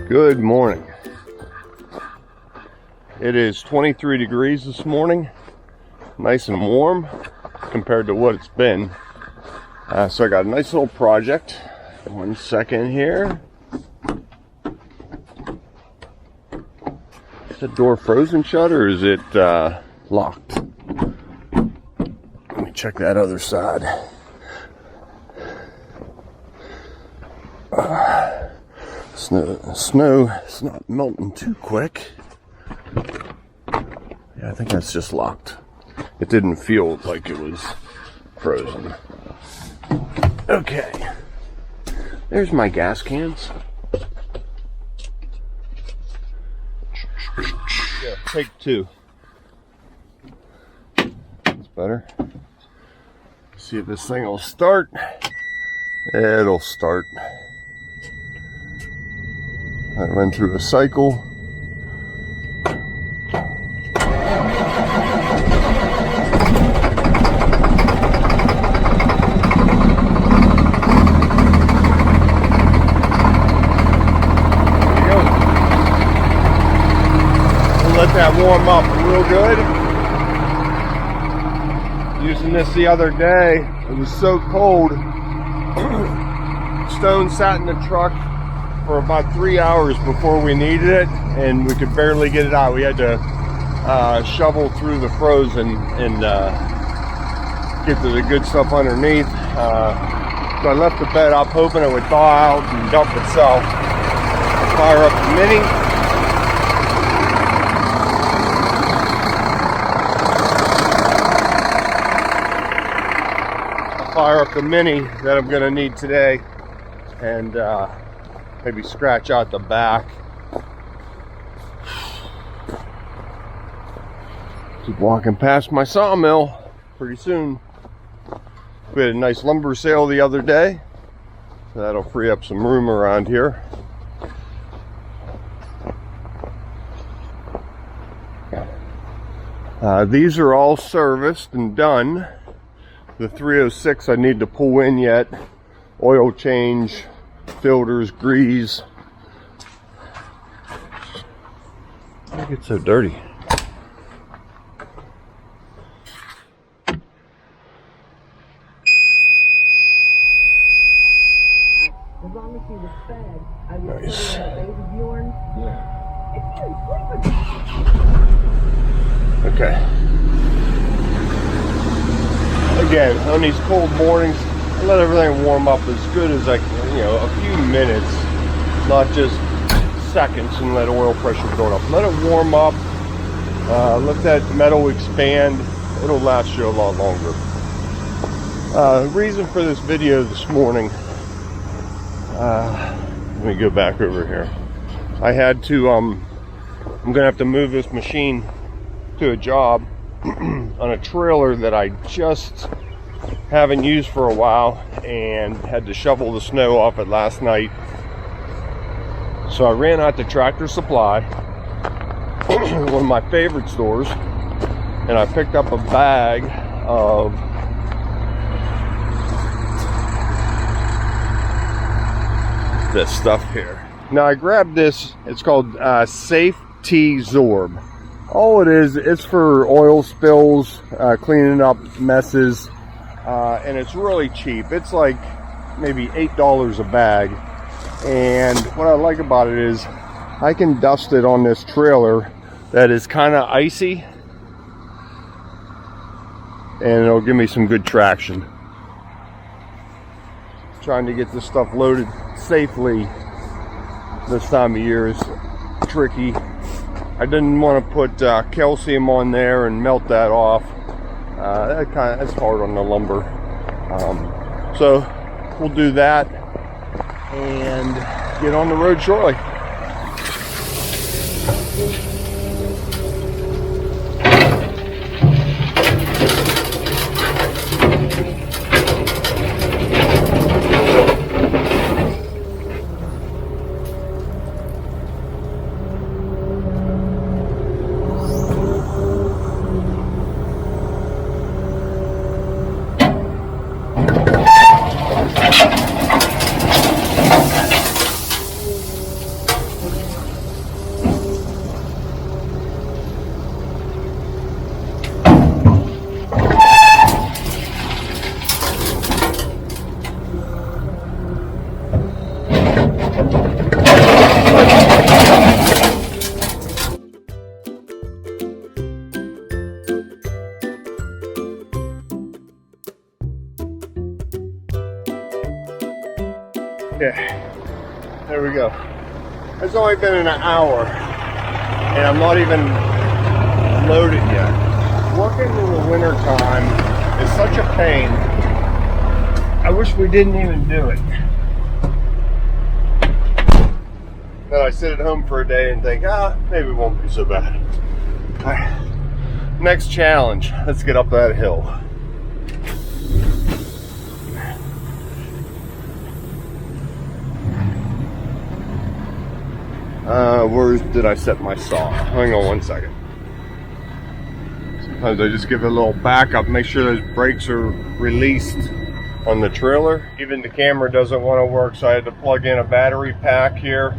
Good morning. It is 23 degrees this morning, nice and warm compared to what it's been. So I got a nice little project. 1 second here. Is the door frozen shut or is it locked? Let me check that other side. Snow is not melting too quick. Yeah, I think that's just locked. It didn't feel like it was frozen. Okay. There's my gas cans. Yeah, take two. That's better. See if this thing will start. It'll start. I run through a cycle. Let that warm up real good. Using this the other day, it was so cold. Stone sat in the truck for about 3 hours before we needed it, and we could barely get it out. We had to shovel through the frozen and get to the good stuff underneath. So I left the bed up hoping it would thaw out and dump itself. Fire up the Mini. Fire up the Mini that I'm going to need today, and maybe scratch out the back. Keep walking past my sawmill pretty soon. We had a nice lumber sale the other day, so that'll free up some room around here. These are all serviced and done. The 306 I need to pull in yet. Oil change, filters, grease. Why does it get so dirty? As long as he was fed, I was Nice. still in the baby Bjorn. Okay. Again, on these cold mornings, I let everything warm up as good as I can, a few minutes, not just seconds, and let oil pressure build up. Let it warm up, let that metal expand. It'll last you a lot longer. The reason for this video this morning, let me go back over here. I had to, I'm gonna have to move this machine to a job on a trailer that I just haven't used for a while, and had to shovel the snow off it last night. So I ran out to Tractor Supply, one of my favorite stores, and I picked up a bag of this stuff here. Now I grabbed this, it's called Safety Zorb. All it is, it's for oil spills, cleaning up messes, and it's really cheap. It's like maybe $8 a bag. And what I like about it is I can dust it on this trailer that is kind of icy, and it'll give me some good traction. Trying to get this stuff loaded safely this time of year is tricky. I didn't want to put calcium on there and melt that off. That's hard on the lumber. So we'll do that and get on the road shortly. Okay, there we go. It's only been an hour, and I'm not even loaded yet. Working in the winter time is such a pain. I wish we didn't even do it. That I sit at home for a day and think, maybe it won't be so bad. All right. Next challenge, let's get up that hill. Where did I set my saw? Hang on one second. Sometimes I just give it a little backup, make sure those brakes are released on the trailer. Even the camera doesn't want to work, so I had to plug in a battery pack here.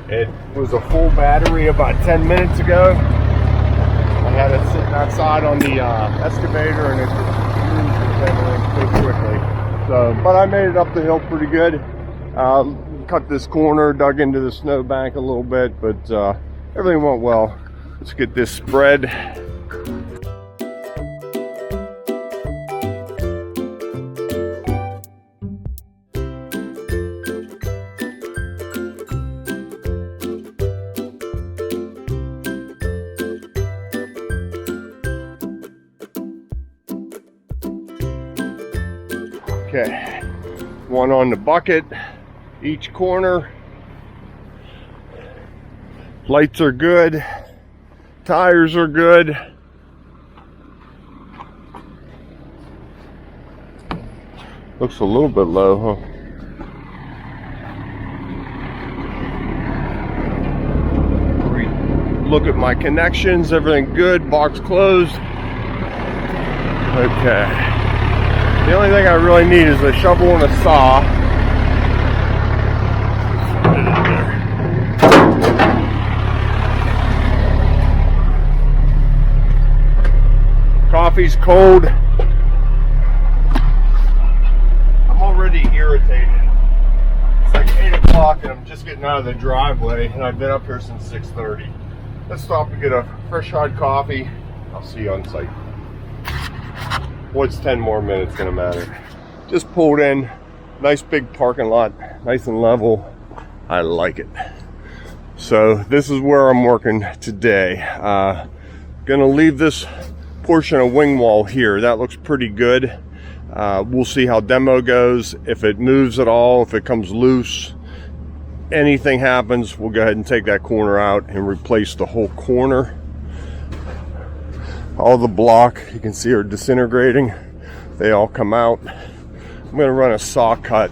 It was a full battery about 10 minutes ago. I had it sitting outside on the excavator, and it just used pretty quickly. So, but I made it up the hill pretty good. Cut this corner, dug into the snowbank a little bit, but everything went well. Let's get this spread. Okay, one on the bucket, each corner. Lights are good, tires are good. Looks a little bit low, huh? Look at my connections, everything good, box closed. Okay. The only thing I really need is a shovel and a saw. Put it in there. Coffee's cold. I'm already irritated. It's like 8 o'clock and I'm just getting out of the driveway, and I've been up here since 6:30. Let's stop and get a fresh hot coffee. I'll see you on site. What's 10 more minutes gonna matter? Just pulled in, nice big parking lot, nice and level. I like it. So this is where I'm working today. Gonna leave this portion of wing wall here. That looks pretty good. We'll see how demo goes. If it moves at all, if it comes loose, anything happens, we'll go ahead and take that corner out and replace the whole corner. All the block you can see are disintegrating. They all come out. I'm gonna run a saw cut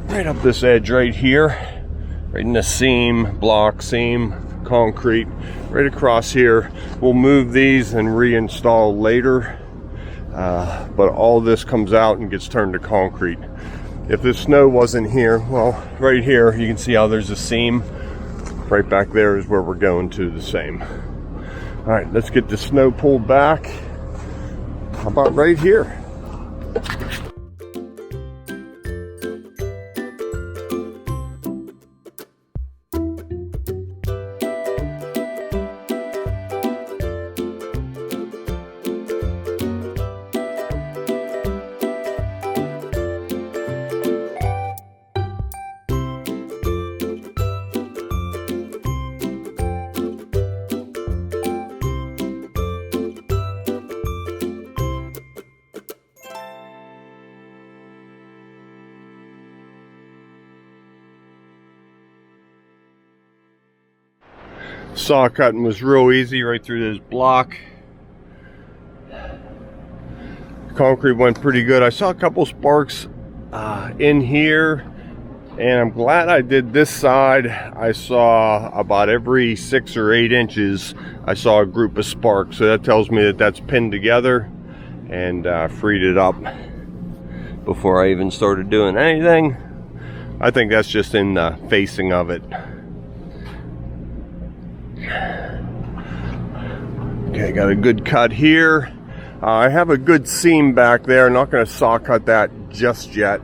right up this edge right here, right in the seam, block seam, concrete, right across here. We'll move these and reinstall later, but all this comes out and gets turned to concrete. If the snow wasn't here, well, right here you can see how there's a seam. Right back there is where we're going to, the same. All right, let's get the snow pulled back. How about right here? Saw cutting was real easy right through this block. Concrete went pretty good. I saw a couple sparks in here, and I'm glad I did this side. I saw about every 6 or 8 inches I saw a group of sparks, so that tells me that that's pinned together and freed it up before I even started doing anything. I think that's just in the facing of it. Okay, got a good cut here. I have a good seam back there. Not going to saw cut that just yet.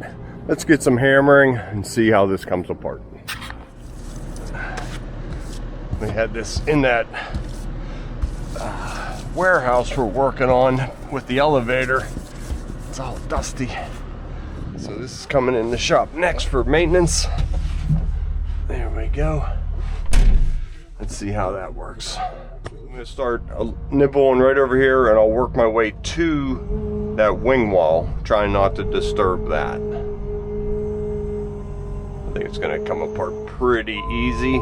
Let's get some hammering and see how this comes apart. We had this in that warehouse we're working on with the elevator. It's all dusty. So this is coming in the shop next for maintenance. There we go. Let's see how that works. I'm gonna start nibbling right over here and I'll work my way to that wing wall, trying not to disturb that. I think it's gonna come apart pretty easy.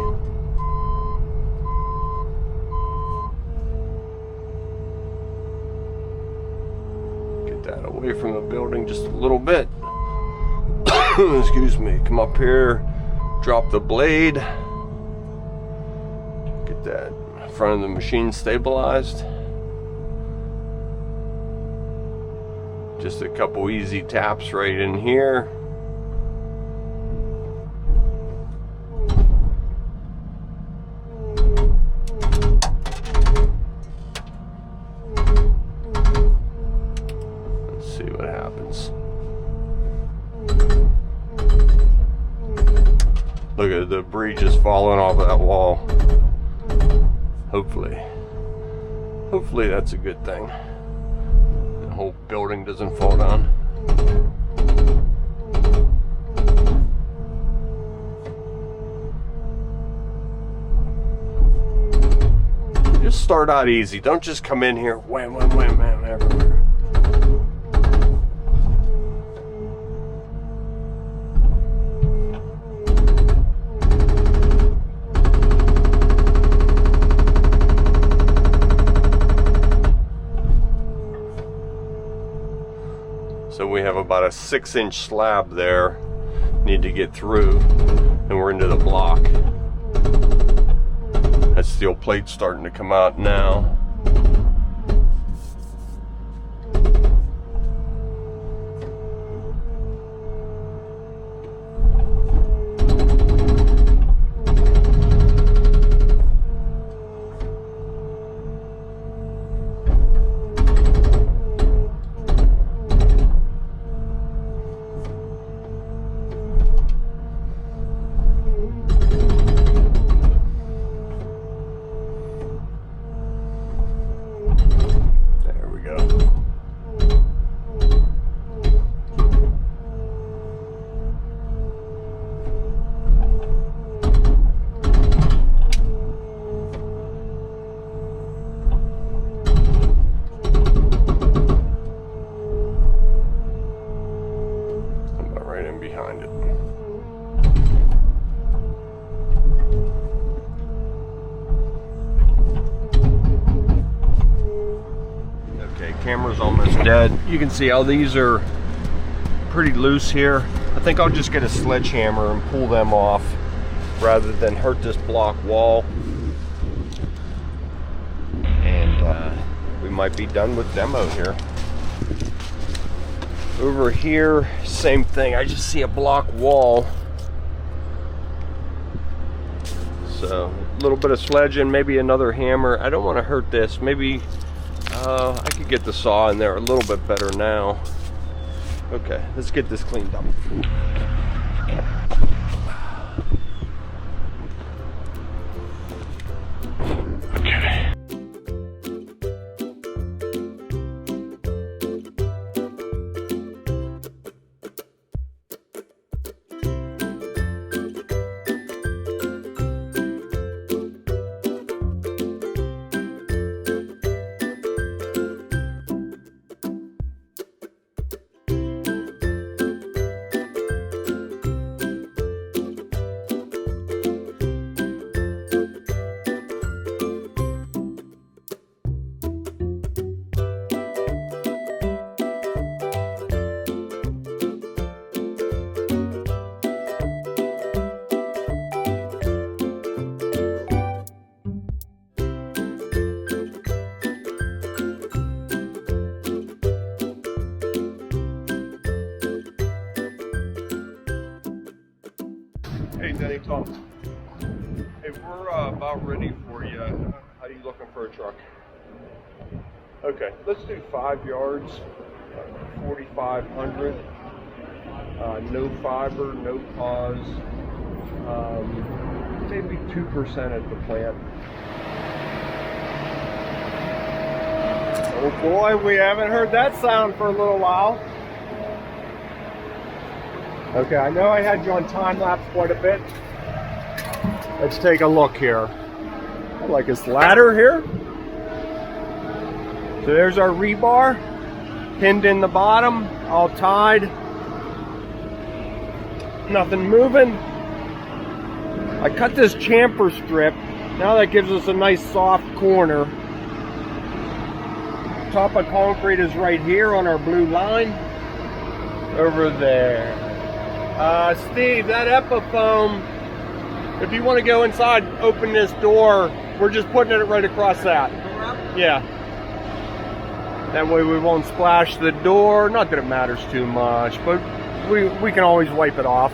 Get that away from the building just a little bit. Excuse me. Come up here, drop the blade. Get that front of the machine stabilized. Just a couple easy taps right in here. Let's see what happens. Look at the debris just falling off of that wall. Hopefully that's a good thing. The whole building doesn't fall down. Just start out easy. Don't just come in here wham, wham, wham, wham everywhere. So we have about a 6-inch slab there, need to get through, and we're into the block. That steel plate's starting to come out now. Behind it. Okay, camera's almost dead. You can see how these are pretty loose here. I think I'll just get a sledgehammer and pull them off rather than hurt this block wall. And we might be done with demo here. Over here, same thing. I just see a block wall. So, a little bit of sledging, maybe another hammer. I don't want to hurt this. Maybe I could get the saw in there a little bit better now. Okay, let's get this cleaned up. Hey, Denny, Tom. Hey, we're about ready for you. How are you looking for a truck? Okay, let's do 5 yards, 4,500. No fiber, no pause. Maybe 2% at the plant. Oh boy, we haven't heard that sound for a little while. Okay, I know I had you on time lapse quite a bit. Let's take a look here. I like this ladder here. So there's our rebar, pinned in the bottom, all tied. Nothing moving. I cut this chamfer strip. Now that gives us a nice soft corner. Top of concrete is right here on our blue line. Over there. Steve, that Epifoam, if you want to go inside, open this door. We're just putting it right across that. Yeah. That way we won't splash the door. Not that it matters too much, but we can always wipe it off.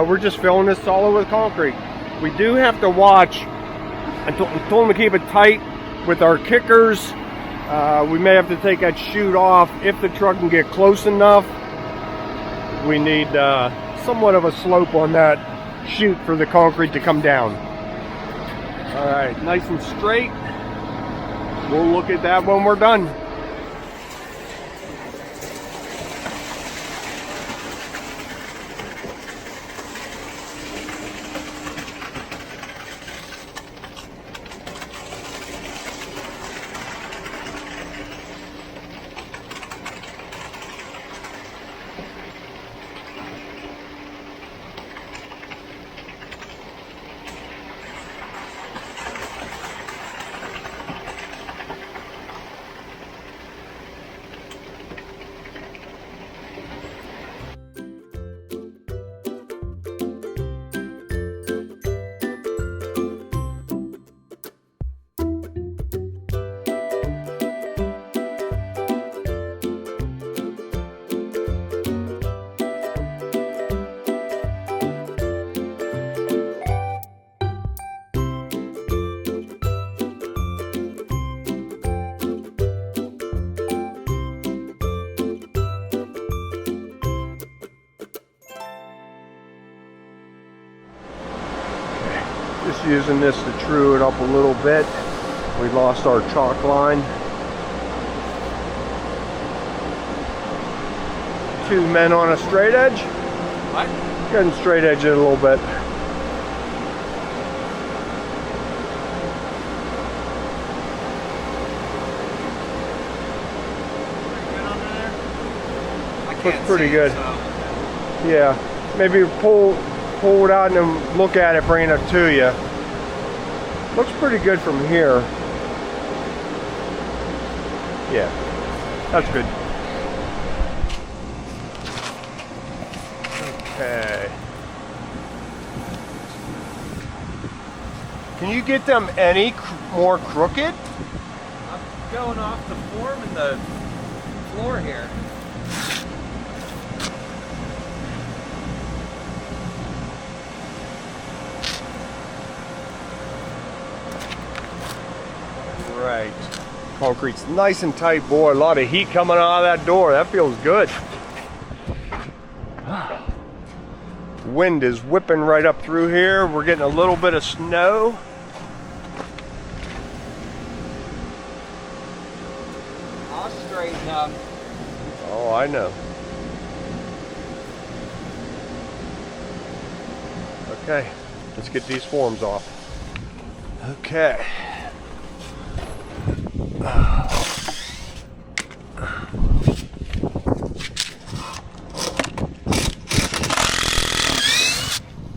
We're just filling this solid with concrete. We do have to watch. I told them to keep it tight with our kickers. We may have to take that chute off if the truck can get close enough. We need somewhat of a slope on that chute for the concrete to come down. All right, nice and straight. We'll look at that when we're done. Just using this to true it up a little bit. We lost our chalk line. 2 men on a straight edge. What? Go ahead and straight edge it a little bit. Looks pretty good. Yeah, maybe pull it out and then look at it, bring it up to you. Looks pretty good from here. Yeah, that's good. Okay. Can you get them any more crooked? I'm going off the form in the floor here. Right. Concrete's nice and tight, boy. A lot of heat coming out of that door. That feels good. Wind is whipping right up through here. We're getting a little bit of snow. I'll straighten up. Oh, I know. Okay, let's get these forms off. Okay.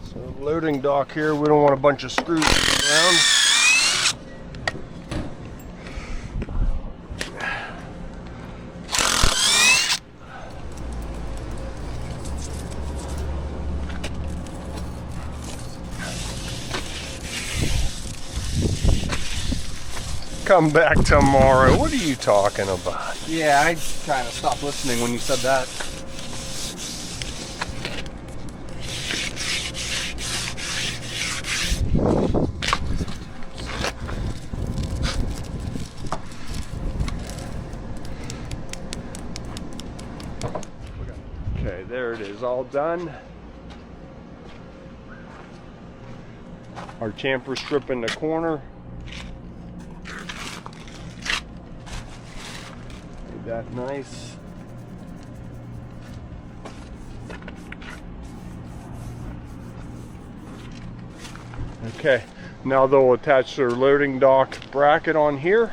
So loading dock here, we don't want a bunch of screws around. Come back tomorrow. What are you talking about? Yeah, I kind of stopped listening when you said that. Okay, there it is, all done. Our chamfer strip in the corner. That nice. Okay, now they'll attach their loading dock bracket on here.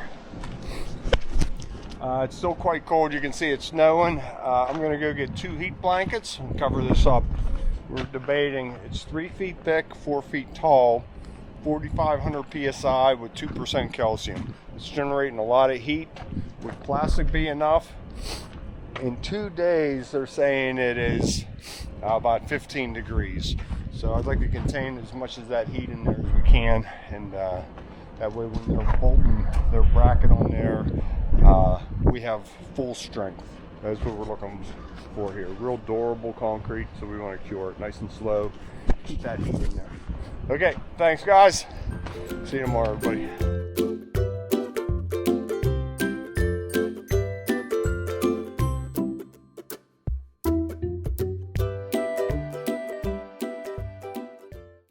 It's still quite cold. You can see it's snowing. I'm going to go get 2 heat blankets and cover this up. We're debating, it's 3 feet thick, 4 feet tall, 4,500 psi with 2% calcium. It's generating a lot of heat. Would plastic be enough? In 2 days, they're saying it is about 15 degrees. So I'd like to contain as much of that heat in there as we can, and that way when they're bolting their bracket on there, we have full strength. That's what we're looking for here. Real durable concrete, so we want to cure it nice and slow. Keep that heat in there. Okay, thanks guys. See you tomorrow, everybody.